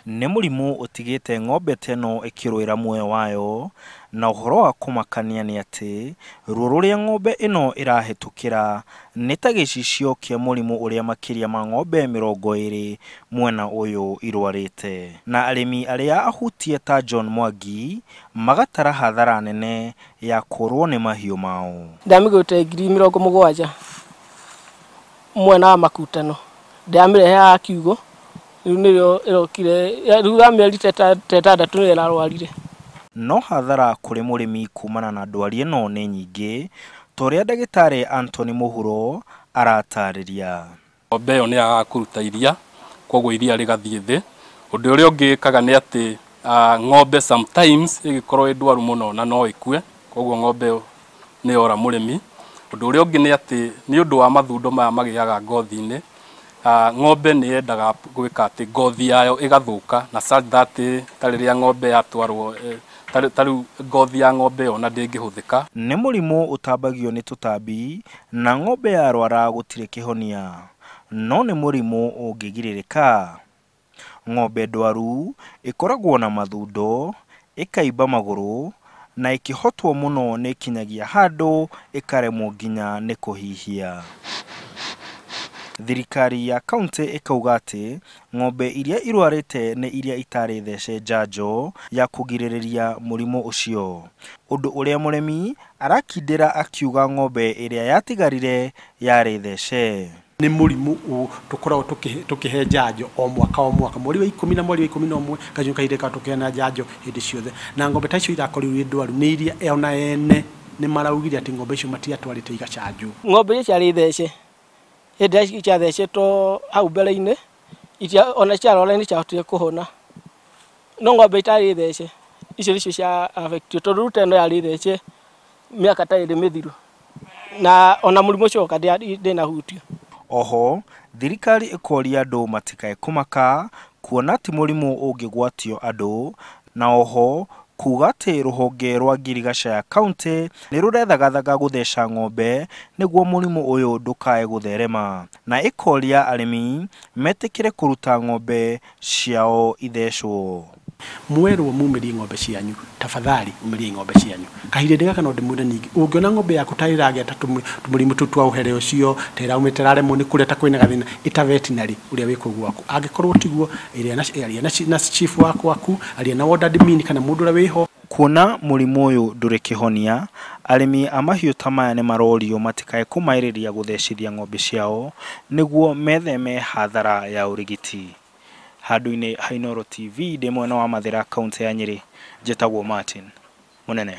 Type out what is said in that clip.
Nĩ mũrimũ ũtigĩte ng'ombe teno ĩkĩrũĩra muoyo wayo, na ũhoro wa kũmakania nĩ atĩ ruo rũrĩa ng'ombe ĩno ĩrahĩtũkĩra nĩ ta gĩcicio kĩa mũrimũ ũrĩa makiria ma ng'ombe 20 mwena ũyũ irwarĩte. Na arĩmi arĩa ahutie ta John Mwangi magatara hathara nene ya kũrwo nĩ mahiũ mao. Ndamĩgũrĩte 70,000 mwena wa makutano, ndamĩrehe ya kiu. Rĩu ĩrokire rĩu amĩeri tetandatũ nĩ ĩrarwarire. No hathara kũrĩ mũrĩmi kumana na ndwari ĩno nĩ nyingĩ, torĩa ndagĩtarĩ Anthony Mũhuro aratarĩria. Ng'ombe ĩyo nĩ yagaga kũruta iria, koguo iria rĩgathiĩ thĩ. Ũndũ ũrĩa ũngĩ ĩkaga nĩ atĩ ng'ombe sometimes ĩgĩkorwo ĩ ndwaru mũno na no ĩkue, koguo ng'ombe ĩyo nĩ yora mũrĩmi. Ũndũ ũrĩa ũngĩ nĩ atĩ nĩ ũndũ wa mathundo maya magĩaga ngothi-inĩ, ng'ombe nĩ yendaga gwĩka atĩ ngothi yayo ĩgathũka, na such that ta rĩrĩa ng'ombe yatwarwo tarĩu ngothi ya ng'ombe ĩyo na ndĩngĩhũthĩka. Nĩ mũrimũ ũtambagio nĩ tũtambi, na ng'ombe yarwara gũtirĩ kĩhonia, no nĩ mũrimũ ũngĩgirĩrĩka. Ng'ombe ndwaru ĩkoragwo na mathundo, ĩkaimba magũrũ, na ĩkĩhotwo mũno nĩ ikinyagia handũ ĩkaremwo nginya nĩ kũhihia. Thirikari ya kaunti ĩkauga atĩ ng'ombe iria irwarĩte nĩ iria itarĩ thece njanjo ya kũgirĩrĩria mũrimũ ũcio. Ũndũ ũrĩa mũrĩmi arakindĩra akiuga ng'ombe ĩrĩa yatigarire yarĩ thece. Nĩ mũrimũ tũkoragwo tũkĩhe njanjo o mwaka mweri wa 10 na mweri wa 11 kahinda kahindĩka tũkĩheana njanjo hĩndĩ ciothe, na ng'ombe ta icio irakorirwo ndwaru nĩ iria ona ene nĩ maraugire atĩ ng'ombe icio matiatwarĩte igacanjwo. Ng'ombe icio ciarĩ thece hĩndĩ ĩrĩa ciathecetwo hau mbere-inĩ, ona ciarwara nĩ ciahotire kũhona, no ng'ombe itarĩ thece icio nĩcio cia affectio, tondũ rĩu teno yarĩ thece mĩaka ta ĩrĩ mĩthiru, na ona mũrimũ ũcio ũka ndĩnahutio. Oho, thirikari ĩkoria andũ matikae kũmaka, kuona ti mũrimũ ũngĩgwatio andũ, na oho kuga atĩ rũhonge rwa ngirigaca ya kaunti nĩ rũrethagathaga gũtheca ng'ombe nĩguo mũrimũ ũyũ ndũkae gũtherema, na ĩkoria arĩmi metĩkĩre kũruta ng'ombe ciao ithecwo. Mwerwo mumĩrie ng'ombe cianyu, tafadhali umĩrie ng'ombe cianyu. Kahinda gaka no ndĩmwĩre ningĩ, ũngĩona ng'ombe yaku ta ĩragĩa tũmũrimũ tũu twa ũhere ũcio, ta ĩraumĩte ĩraremwo nĩ kũrĩa ta kwĩna gathĩna, ĩta veterinary ũrĩa wĩ kũu gwaku. Angĩkorwo tiguo, ĩrĩa na chief waku, aria na ward admin kana mũndũ ũrĩa wĩho. Kuona mũrimũ ũyũ ndũrĩ kĩhonia, arĩmi a mahiũ ta maya nĩ marorio matikae kũmaĩrĩria gũthecithia ng'ombe ciao nĩguo metheme hathara ya ũrigiti. Handũ-inĩ ha Inooro TV ndĩ mwena wa Mathira, kaunti ya Nyeri, njĩtagwo Martin Mũnene.